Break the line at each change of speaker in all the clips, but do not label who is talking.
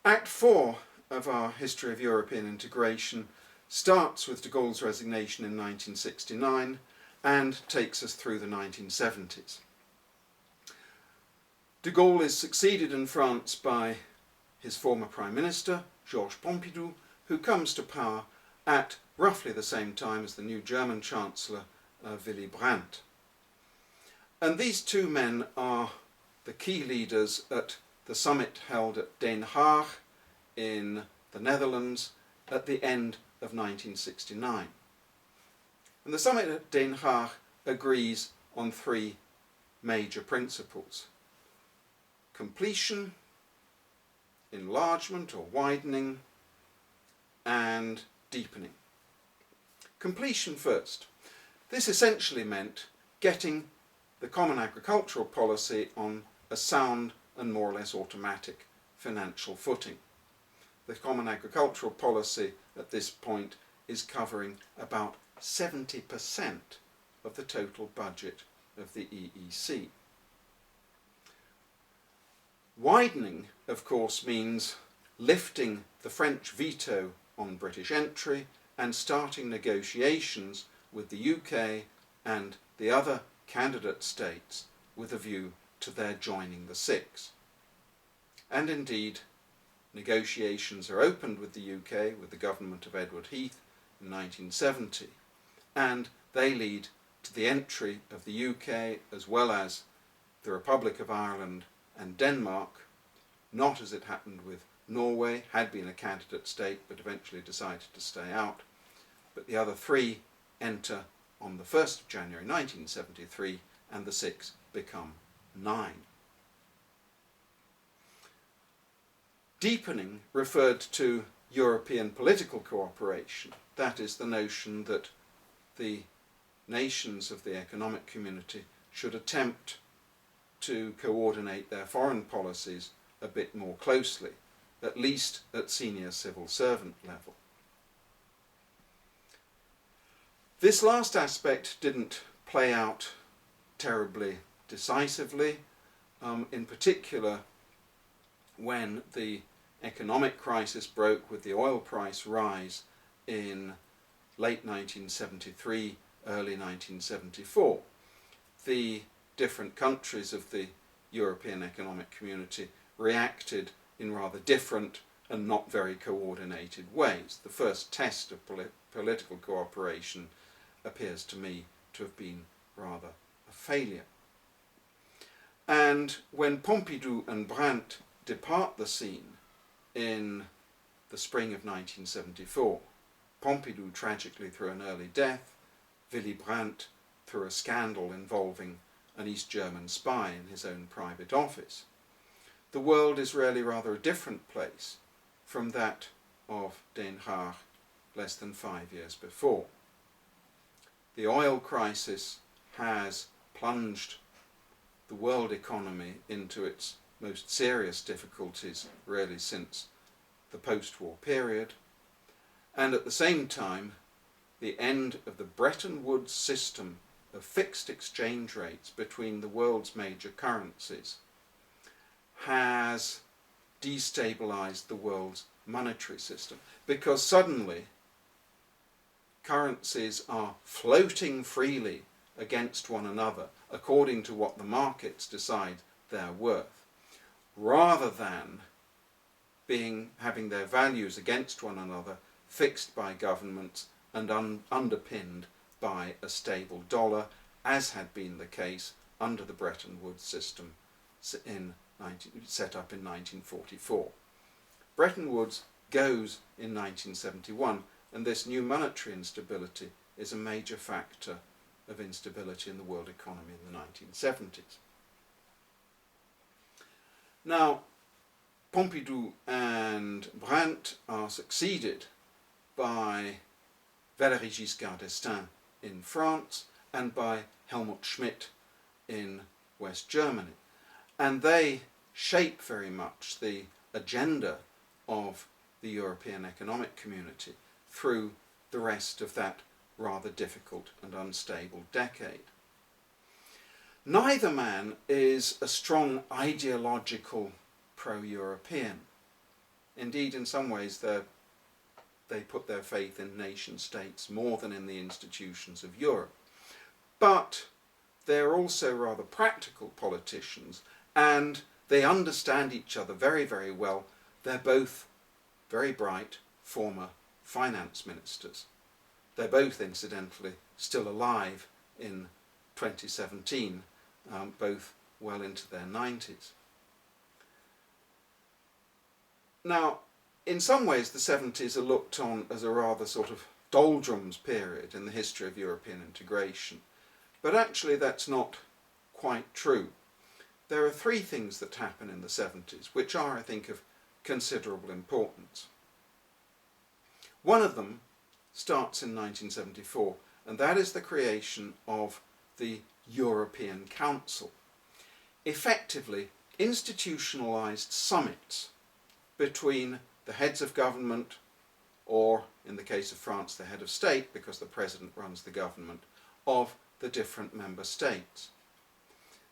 Act 4 of our history of European integration starts with de Gaulle's resignation in 1969 and takes us through the 1970s. De Gaulle is succeeded in France by his former Prime Minister, Georges Pompidou, who comes to power at roughly the same time as the new German Chancellor, Willy Brandt. And these two men are the key leaders at the summit held at Den Haag in the Netherlands at the end of 1969. And the summit at Den Haag agrees on three major principles: completion, enlargement or widening, and deepening. Completion first. This essentially meant getting the common agricultural policy on a sound and more or less automatic financial footing. The common agricultural policy at this point is covering about 70% of the total budget of the EEC. Widening, of course, means lifting the French veto on British entry and starting negotiations with the UK and the other candidate states with a view to their joining the Six. And indeed, negotiations are opened with the UK, with the government of Edward Heath in 1970, and they lead to the entry of the UK as well as the Republic of Ireland and Denmark, not as it happened with Norway, had been a candidate state but eventually decided to stay out, but the other three enter on the 1st of January 1973 and the Six become 9. Deepening referred to European political cooperation. That is the notion that the nations of the economic community should attempt to coordinate their foreign policies a bit more closely, at least at senior civil servant level. This last aspect didn't play out terribly decisively, in particular when the economic crisis broke with the oil price rise in late 1973, early 1974. The different countries of the European Economic Community reacted in rather different and not very coordinated ways. The first test of political cooperation appears to me to have been rather a failure. And when Pompidou and Brandt depart the scene in the spring of 1974, Pompidou tragically through an early death, Willy Brandt through a scandal involving an East German spy in his own private office, the world is really rather a different place from that of Den Haag less than 5 years before. The oil crisis has plunged the world economy into its most serious difficulties really since the post-war period, and at the same time the end of the Bretton Woods system of fixed exchange rates between the world's major currencies has destabilized the world's monetary system, because suddenly currencies are floating freely against one another according to what the markets decide they're worth, rather than having their values against one another fixed by governments and underpinned by a stable dollar, as had been the case under the Bretton Woods system set up in 1944. Bretton Woods goes in 1971, and this new monetary instability is a major factor of instability in the world economy in the 1970s. Now, Pompidou and Brandt are succeeded by Valéry Giscard d'Estaing in France and by Helmut Schmidt in West Germany. And they shape very much the agenda of the European Economic Community through the rest of that rather difficult and unstable decade. Neither man is a strong ideological pro-European. Indeed, in some ways, they put their faith in nation states more than in the institutions of Europe. But they're also rather practical politicians, and they understand each other very, very well. They're both very bright former finance ministers. They're both, incidentally, still alive in 2017, both well into their 90s. Now, in some ways, the 70s are looked on as a rather sort of doldrums period in the history of European integration. But actually, that's not quite true. There are three things that happen in the 70s, which are, I think, of considerable importance. One of them starts in 1974, and that is the creation of the European Council. Effectively, institutionalised summits between the heads of government, or in the case of France, the head of state, because the president runs the government, of the different member states.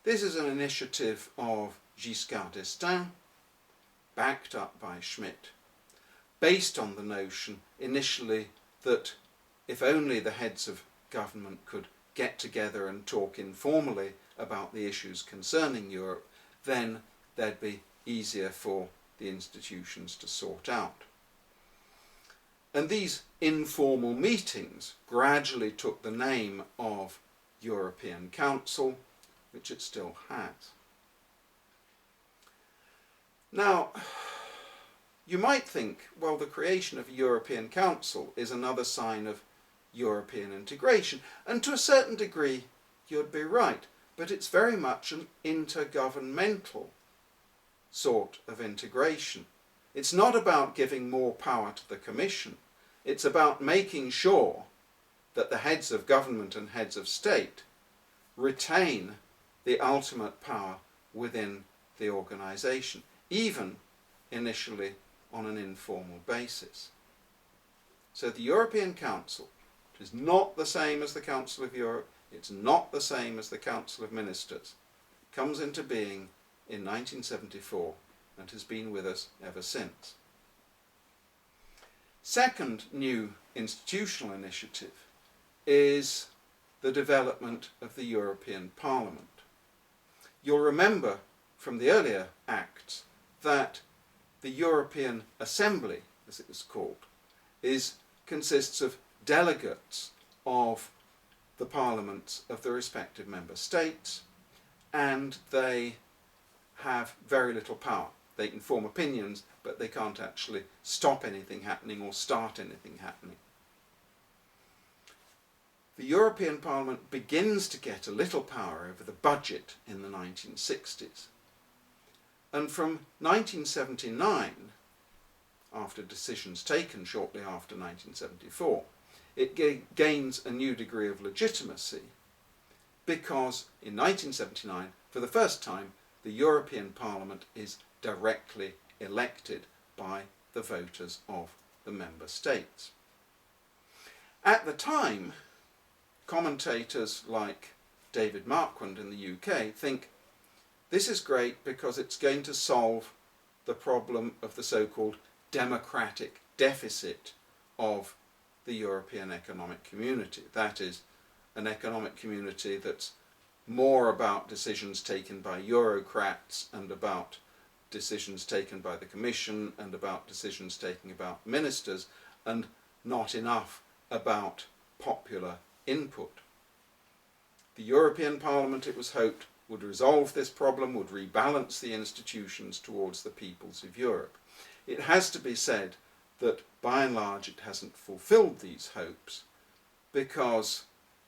This is an initiative of Giscard d'Estaing, backed up by Schmidt, based on the notion initially that if only the heads of government could get together and talk informally about the issues concerning Europe, then they'd be easier for the institutions to sort out. And these informal meetings gradually took the name of European Council, which it still has. Now, you might think, well, the creation of a European Council is another sign of European integration, and to a certain degree you'd be right, but it's very much an intergovernmental sort of integration. It's not about giving more power to the Commission, it's about making sure that the heads of government and heads of state retain the ultimate power within the organisation, even initially on an informal basis. So the European Council is not the same as the Council of Europe, it's not the same as the Council of Ministers, comes into being in 1974 and has been with us ever since. Second new institutional initiative is the development of the European Parliament. You'll remember from the earlier acts that the European Assembly, as it was called, consists of delegates of the parliaments of the respective member states, and they have very little power. They can form opinions, but they can't actually stop anything happening or start anything happening. The European Parliament begins to get a little power over the budget in the 1960s. And from 1979, after decisions taken shortly after 1974, it gains a new degree of legitimacy because in 1979, for the first time, the European Parliament is directly elected by the voters of the member states. At the time, commentators like David Marquand in the UK think this is great because it's going to solve the problem of the so-called democratic deficit of the European Economic Community. That is, an economic community that's more about decisions taken by Eurocrats and about decisions taken by the Commission and about decisions taken about ministers, and not enough about popular input. The European Parliament, it was hoped, would resolve this problem, would rebalance the institutions towards the peoples of Europe. It has to be said that by and large it hasn't fulfilled these hopes because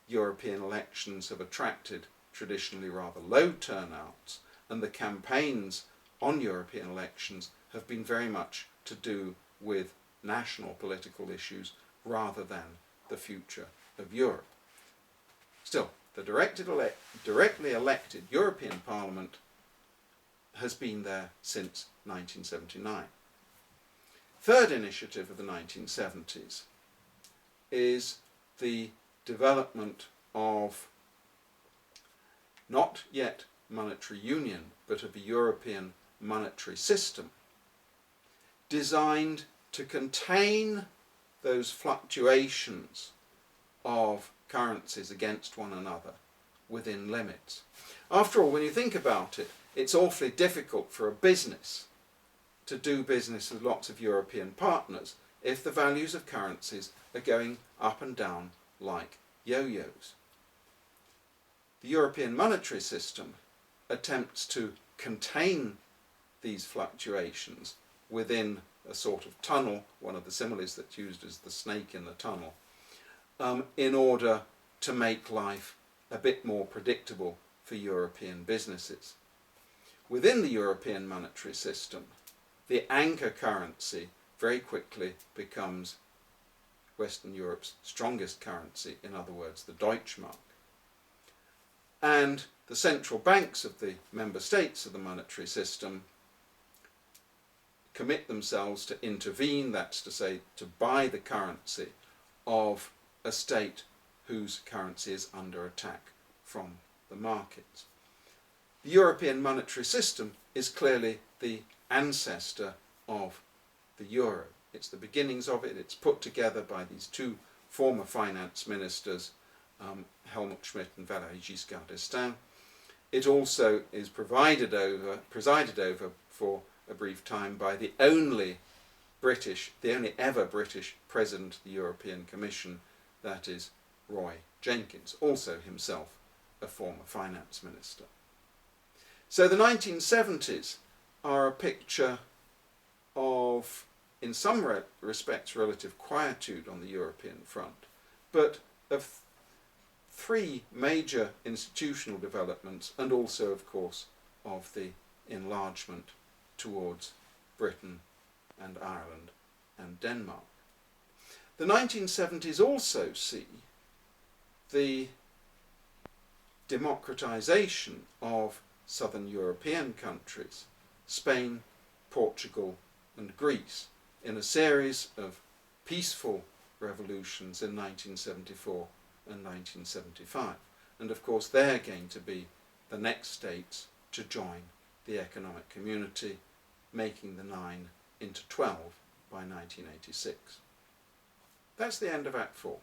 European elections have attracted traditionally rather low turnouts, and the campaigns on European elections have been very much to do with national political issues rather than the future of Europe. Still, the directly elected European Parliament has been there since 1979. Third initiative of the 1970s is the development of not yet monetary union, but of a European monetary system. designed to contain those fluctuations of currencies against one another within limits. After all, when you think about it, it's awfully difficult for a business to do business with lots of European partners if the values of currencies are going up and down like yo-yos. The European monetary system attempts to contain these fluctuations within a sort of tunnel, one of the similes that's used is the snake in the tunnel, in order to make life a bit more predictable for European businesses. Within the European monetary system, the anchor currency very quickly becomes Western Europe's strongest currency, in other words, the Deutschmark. And the central banks of the member states of the monetary system commit themselves to intervene, that's to say, to buy the currency of a state whose currency is under attack from the markets. The European monetary system is clearly the ancestor of the euro. It's the beginnings of it. It's put together by these two former finance ministers, Helmut Schmidt and Valéry Giscard d'Estaing. It also is presided over for a brief time by the only ever British President of the European Commission, that is Roy Jenkins, also himself a former finance minister. So the 1970s are a picture of, in some respects, relative quietude on the European front, but of three major institutional developments, and also, of course, of the enlargement towards Britain and Ireland and Denmark. The 1970s also see the democratization of southern European countries, Spain, Portugal and Greece, in a series of peaceful revolutions in 1974 and 1975. And of course they're going to be the next states to join the economic community, making the 9 into 12 by 1986. That's the end of Act 4.